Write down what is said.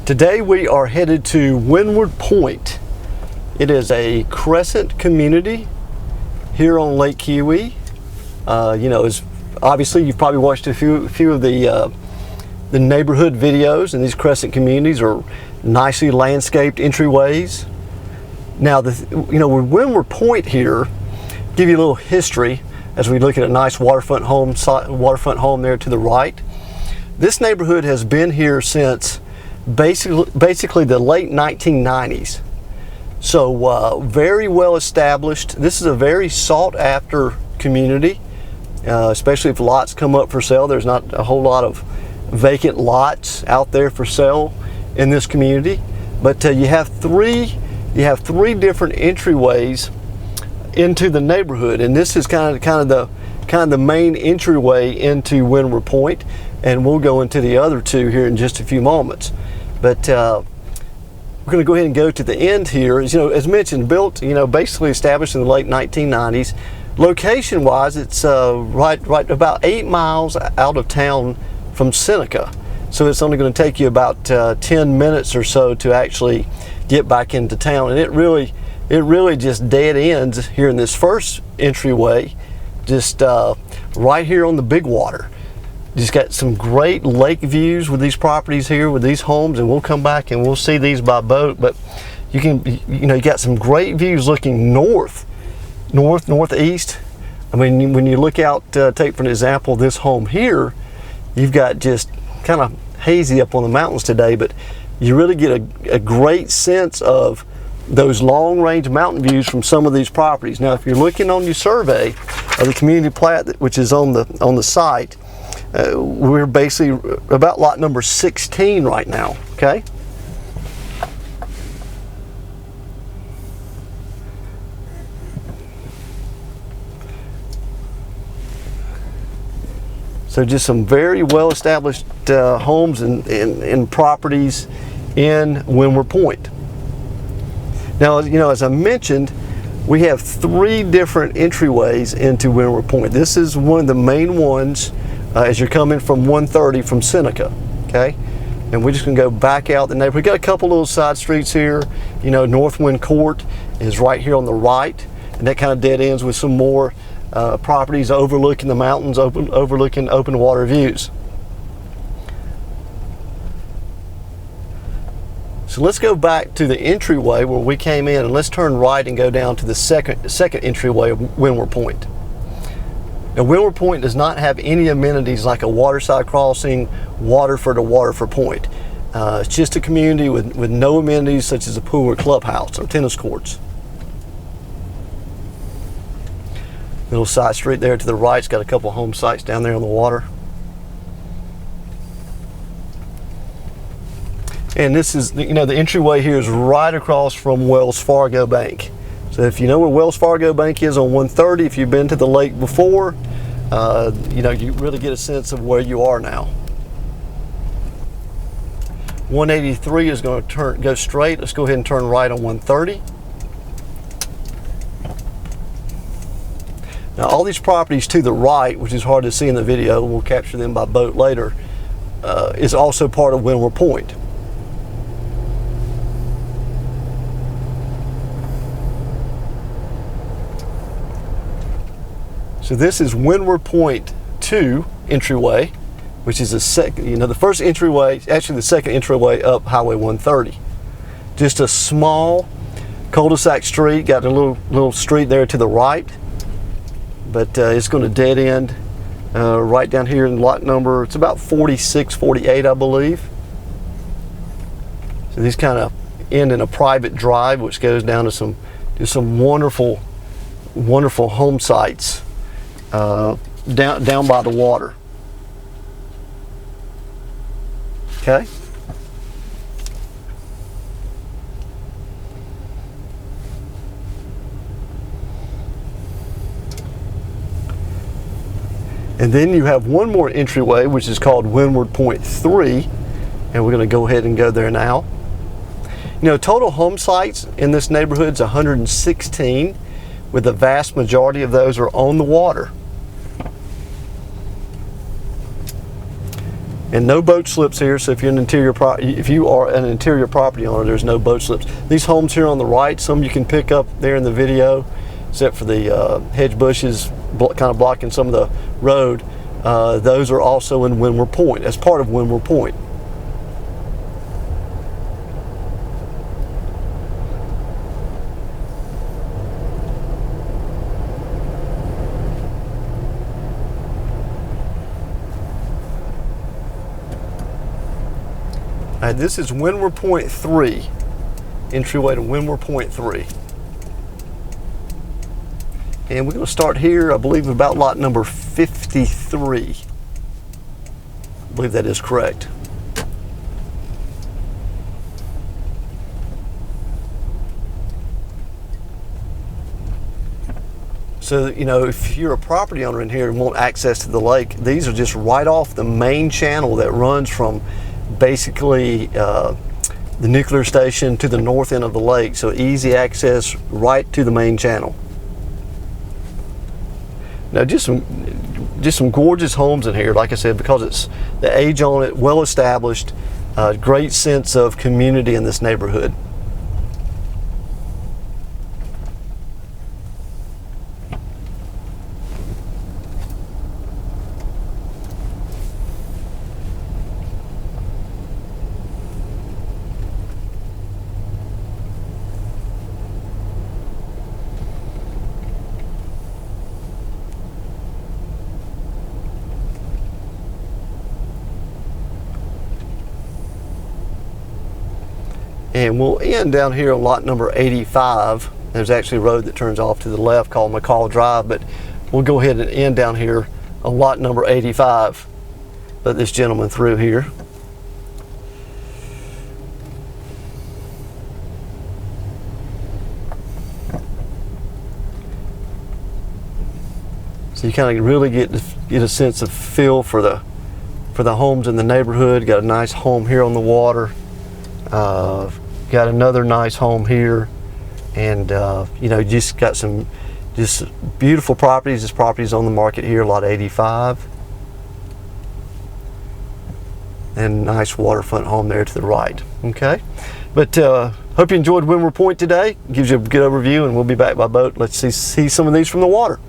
Today we are headed to Wynward Pointe. It is a crescent community here on Lake Kiwi. Obviously you've probably watched a few of the neighborhood videos, and these crescent communities are nicely landscaped entryways. Now, with Wynward Pointe here, give you a little history as we look at a nice waterfront home there to the right. This neighborhood has been here since basically the late 1990s. So very well established. This is a very sought after community, especially if lots come up for sale. There's not a whole lot of vacant lots out there for sale in this community. But you have three different entryways into the neighborhood, and this is kind of the main entryway into Wynward Pointe, and we'll go into the other two here in just a few moments. But we're going to go ahead and go to the end here. As mentioned, built, basically established in the late 1990s. Location-wise, it's right about 8 miles out of town from Seneca. So it's only going to take you about 10 minutes or so to actually get back into town. And it really just dead ends here in this first entryway, just right here on the big water. Just got some great lake views with these properties here, with these homes, and we'll come back and we'll see these by boat. But you got some great views looking northeast. I mean, when you look out, take for an example this home here, you've got just kind of hazy up on the mountains today, but you really get a great sense of those long-range mountain views from some of these properties. Now, if you're looking on your survey of the community plat, which is on the site, we're basically about lot number 16 right now. Okay. So just some very well-established homes and properties in Wynward Pointe. Now, as I mentioned, we have 3 different entryways into Wynward Pointe. This is one of the main ones as you're coming from 130 from Seneca. Okay, and we're just going to go back out the neighborhood. We got a couple little side streets here. Northwind Court is right here on the right, and that kind of dead ends with some more properties overlooking the mountains, overlooking open water views. So let's go back to the entryway where we came in, and let's turn right and go down to the second entryway of Wynward Pointe. Now, Wynward Pointe does not have any amenities like a waterside crossing, Waterford, or Waterford Point. It's just a community with no amenities such as a pool or clubhouse or tennis courts. Little side street there to the right's got a couple of home sites down there on the water. And this is, the entryway here is right across from Wells Fargo Bank. So if you know where Wells Fargo Bank is on 130, if you've been to the lake before, you really get a sense of where you are now. 183 is going to go straight. Let's go ahead and turn right on 130. Now, all these properties to the right, which is hard to see in the video, we'll capture them by boat later, is also part of Wynward Pointe. So this is Wynward Pointe 2 entryway, which is the first entryway, actually the second entryway up Highway 130. Just a small cul-de-sac street, got a little street there to the right, but it's going to dead end right down here in lot number, it's about 46, 48, I believe. So these kind of end in a private drive, which goes down to some wonderful home sites down by the water. Okay. And then you have one more entryway, which is called Wynward Pointe 3, and we're going to go ahead and go there now. Total home sites in this neighborhood is 116, with the vast majority of those are on the water. And no boat slips here, so if you're if you are an interior property owner, there's no boat slips. These homes here on the right, some you can pick up there in the video, except for the hedge bushes kind of blocking some of the road. Those are also in Wynward Pointe, as part of Wynward Pointe. This is Wynward Pointe 3, entryway to Wynward Pointe 3. And we're going to start here, I believe, about lot number 53. I believe that is correct. So, you know, if you're a property owner in here and want access to the lake, these are just right off the main channel that runs from basically the nuclear station to the north end of the lake. So easy access right to the main channel. Now just some gorgeous homes in here, like I said, because it's the age on it, well established, great sense of community in this neighborhood. And we'll end down here on lot number 85. There's actually a road that turns off to the left called McCall Drive, but we'll go ahead and end down here on lot number 85. Let this gentleman through here. So you kind of really get a sense of feel for the homes in the neighborhood. Got a nice home here on the water. Got another nice home here, and you know, just got some just beautiful properties. This property is on the market here, lot 85, and nice waterfront home there to the right. Okay, but hope you enjoyed Wynward Pointe today. Gives you a good overview, and we'll be back by boat. Let's see some of these from the water.